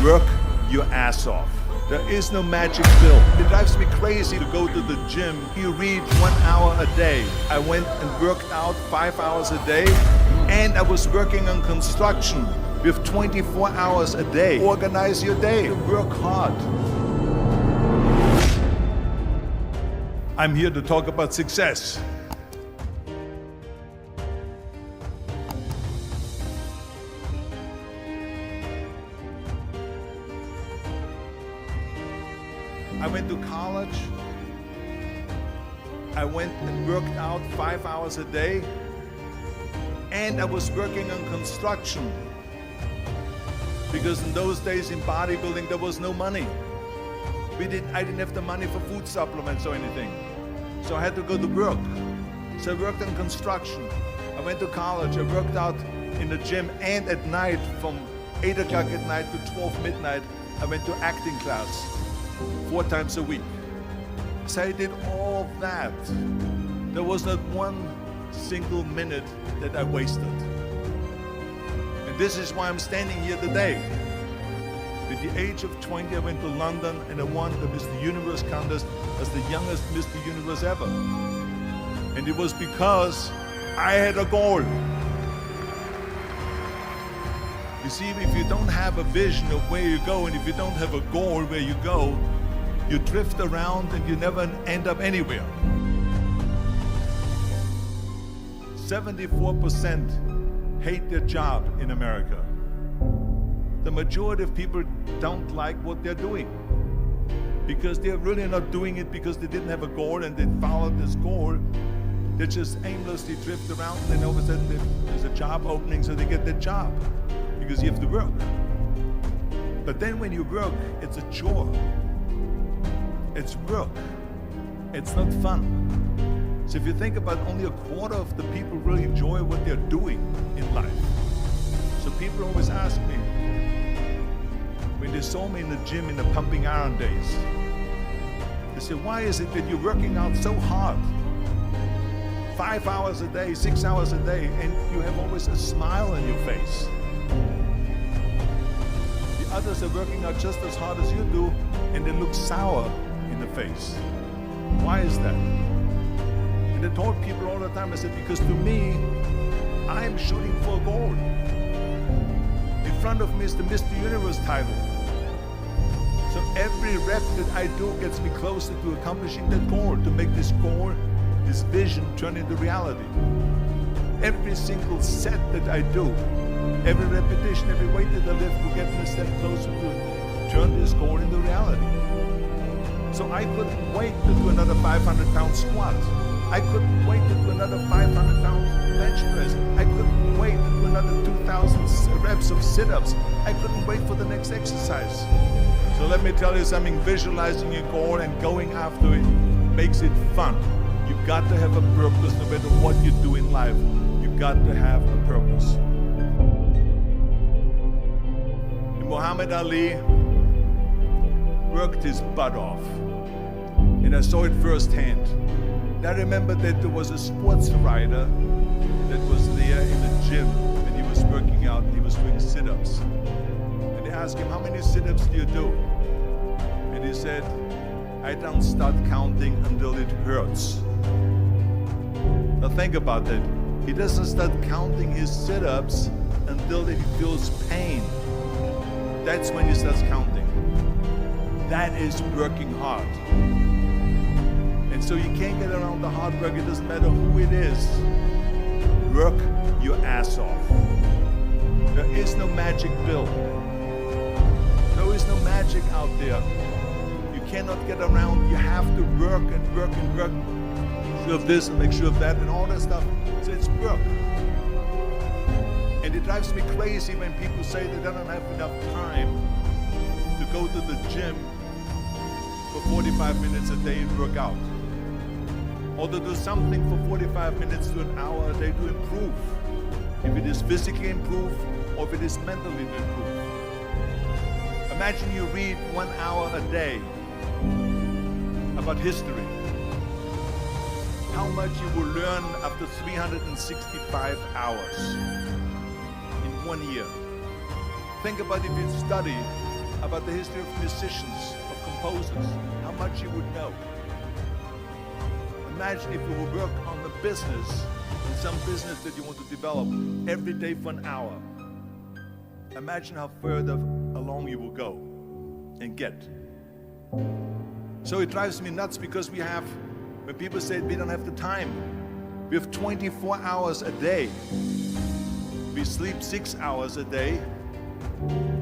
Work your ass off. There is no magic pill. It drives me crazy to go to the gym. You read 1 hour a day. I went and worked out 5 hours a day, and I was working on construction with 24 hours a day. Organize your day. Work hard. I'm here to talk about success. I went to college. I went and worked out 5 hours a day, and I was working on construction. Because in those days in bodybuilding there was no money. I didn't have the money for food supplements or anything. So I had to go to work. So I worked on construction. I went to college. I worked out in the gym, and at night from 8 o'clock at night to 12 midnight, I went to acting class 4 times a week. So I did all that. There was not one single minute that I wasted. And this is why I'm standing here today. At the age of 20, I went to London and I won the Mr. Universe contest as the youngest Mr. Universe ever. And it was because I had a goal. You see, if you don't have a vision of where you go, and if you don't have a goal where you go, you drift around and you never end up anywhere. 74% hate their job in America. The majority of people don't like what they're doing because they're really not doing it because they didn't have a goal and they followed this goal. They just aimlessly drift around, and then all of a sudden there's a job opening, so they get that job because you have to work. But then when you work, it's a chore. It's work. It's not fun. So if you think about, only a quarter of the people really enjoy what they're doing in life. So people always ask me, when they saw me in the gym in the pumping iron days, they say, why is it that you're working out so hard? 5 hours a day, 6 hours a day, and you have always a smile on your face. The others are working out just as hard as you do, and they look sour in the face. Why is that? And I told people all the time, I said, because to me, I'm shooting for a goal. In front of me is the Mr. Universe title. So every rep that I do gets me closer to accomplishing that goal, to make this goal, this vision, turn into reality. Every single set that I do, every repetition, every weight that I lift will get me a step closer to turn this goal into reality. So I couldn't wait to do another 500-pound squat. I couldn't wait to do another 500-pound bench press. I couldn't wait to do another 2,000 reps of sit-ups. I couldn't wait for the next exercise. So let me tell you something, visualizing your goal and going after it makes it fun. You've got to have a purpose no matter what you do in life. You've got to have a purpose. And Muhammad Ali worked his butt off. And I saw it firsthand. And I remember that there was a sports writer that was there in the gym, and he was working out and he was doing sit-ups. And they asked him, how many sit-ups do you do? And he said, I don't start counting until it hurts. Now think about that. He doesn't start counting his sit-ups until he feels pain. That's when he starts counting. That is working hard. And so you can't get around the hard work. It doesn't matter who it is. Work your ass off. There is no magic pill. There is no magic out there. You cannot get around. You have to work and work and work. Make sure of this and make sure of that and all that stuff. So it's work. And it drives me crazy when people say they don't have enough time to go to the gym for 45 minutes a day and work out. Or to do something for 45 minutes to an hour a day to improve. If it is physically improve or if it is mentally improve. Imagine you read 1 hour a day about history. How much you will learn after 365 hours in 1 year. Think about if you study about the history of musicians, of composers, how much you would know. Imagine if you would work on the business, in some business that you want to develop, every day for an hour. Imagine how further along you will go and get. So it drives me nuts because when people say we don't have the time, we have 24 hours a day. We sleep 6 hours a day,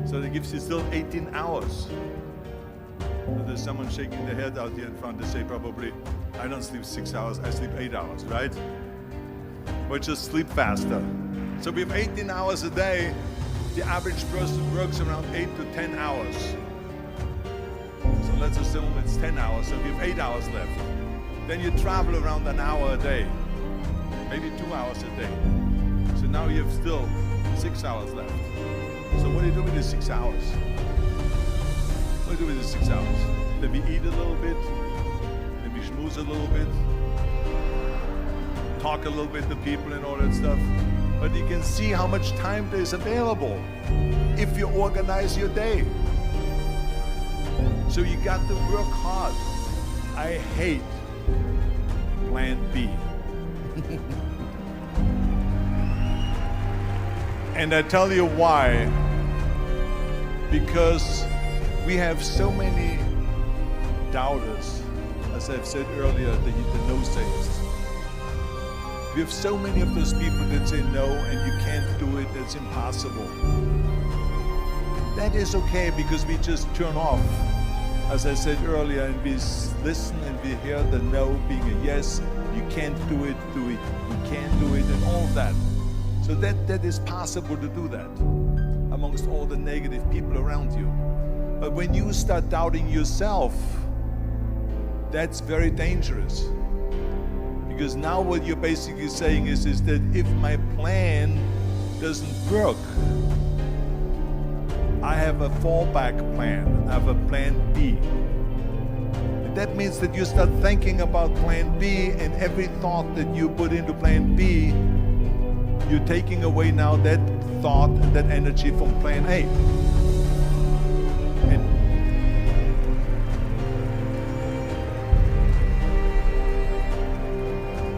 so that gives you still 18 hours. So there's someone shaking their head out here in front to say probably, I don't sleep 6 hours, I sleep 8 hours, right? Or just sleep faster. So we have 18 hours a day. The average person works around 8 to 10 hours. So let's assume it's 10 hours, so we have 8 hours left. Then you travel around an hour a day, maybe 2 hours a day. So now you have still 6 hours left. So what do you do with the 6 hours? What do you do with the 6 hours? Then we eat a little bit, then we schmooze a little bit, talk a little bit to people and all that stuff. But you can see how much time there is available if you organize your day. So you got to work hard. I hate plan B. And I tell you why. Because we have so many doubters, as I've said earlier, the no-sayers. We have so many of those people that say no and you can't do it, it's impossible. That is okay because we just turn off, as I said earlier, and we listen and we hear the no being a yes. You can't do it, you can't do it, and all that. So that is possible to do that amongst all the negative people around you. But when you start doubting yourself, that's very dangerous. Because now what you're basically saying is that if my plan doesn't work, I have a fallback plan, I have a plan B. And that means that you start thinking about plan B, and every thought that you put into plan B, you're taking away now that thought and that energy from plan A.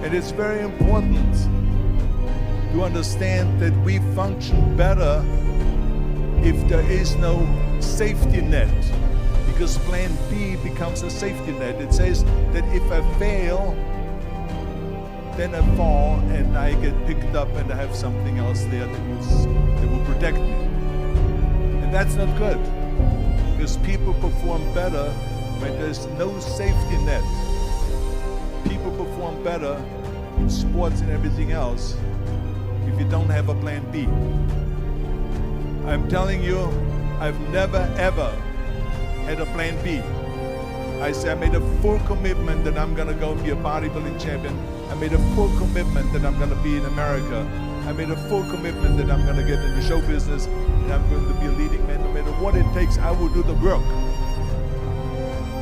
And it's very important to understand that we function better if there is no safety net, because plan B becomes a safety net. It says that if I fail, then I fall and I get picked up and I have something else there that will protect me. And that's not good, because people perform better when there's no safety net. People perform better in sports and everything else if you don't have a plan B. I'm telling you, I've never ever had a plan B. I made a full commitment that I'm gonna go be a bodybuilding champion. I made a full commitment that I'm gonna be in America. I made a full commitment that I'm gonna get into show business and I'm going to be a leading man. No matter what it takes, I will do the work.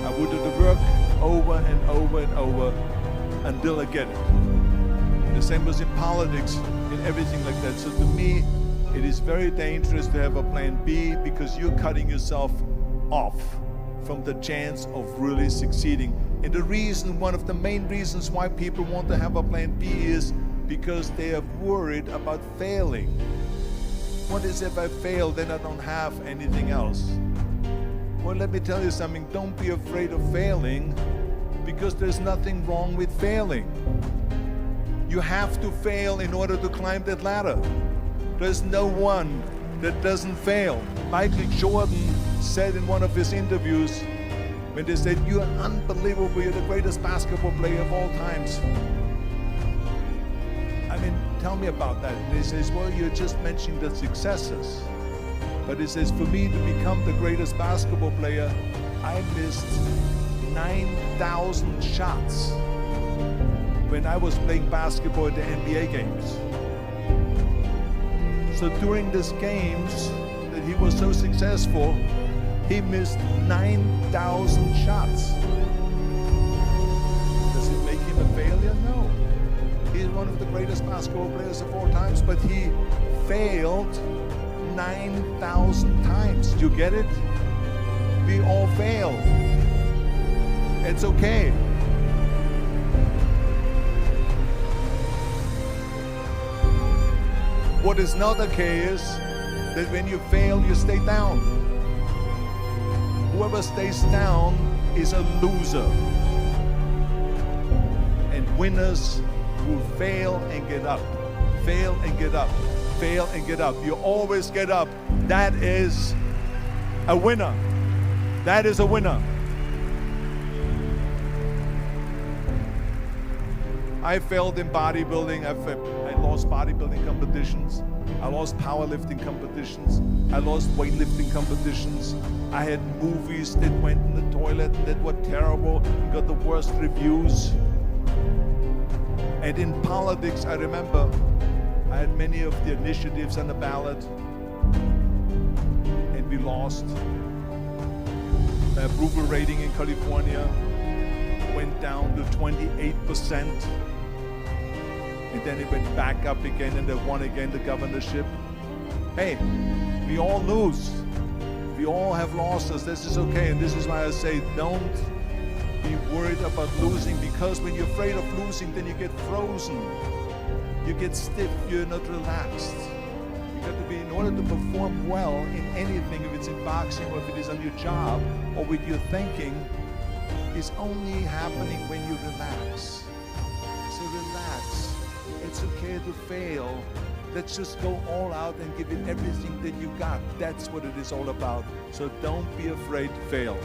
I will do the work over and over and over until I get it. And the same was in politics, in everything like that. So to me, it is very dangerous to have a plan B, because you're cutting yourself off from the chance of really succeeding. And the reason, one of the main reasons why people want to have a plan B is because they are worried about failing. What is if I fail, then I don't have anything else? Well, let me tell you something, don't be afraid of failing, because there's nothing wrong with failing. You have to fail in order to climb that ladder. There's no one that doesn't fail. Michael Jordan said in one of his interviews, when they said, "You're unbelievable, you're the greatest basketball player of all times." I mean, tell me about that. And he says, well, you're just mentioning the successes. But he says, for me to become the greatest basketball player, I missed 9,000 shots when I was playing basketball at the NBA games. So during these games that he was so successful, he missed 9,000 shots. Does it make him a failure? No. He's one of the greatest basketball players of all times, but he failed 9,000 times. Do you get it? We all fail. It's okay. What is not okay is that when you fail, you stay down. Whoever stays down is a loser. And winners will fail and get up. Fail and get up. Fail and get up. You always get up. That is a winner. That is a winner. I failed in bodybuilding. I lost bodybuilding competitions. I lost powerlifting competitions. I lost weightlifting competitions. I had movies that went in the toilet that were terrible and got the worst reviews. And in politics, I remember I had many of the initiatives on the ballot, and we lost. The approval rating in California went down to 28%. And then it went back up again, and they won again the governorship. Hey, we all lose. We all have losses. This is okay, and this is why I say don't be worried about losing, because when you're afraid of losing, then you get frozen. You get stiff, you're not relaxed. You got to be, in order to perform well in anything, if it's in boxing or if it is on your job or with your thinking, is only happening when you relax. So relax. It's okay to fail. Let's just go all out and give it everything that you got. That's what it is all about. So don't be afraid to fail.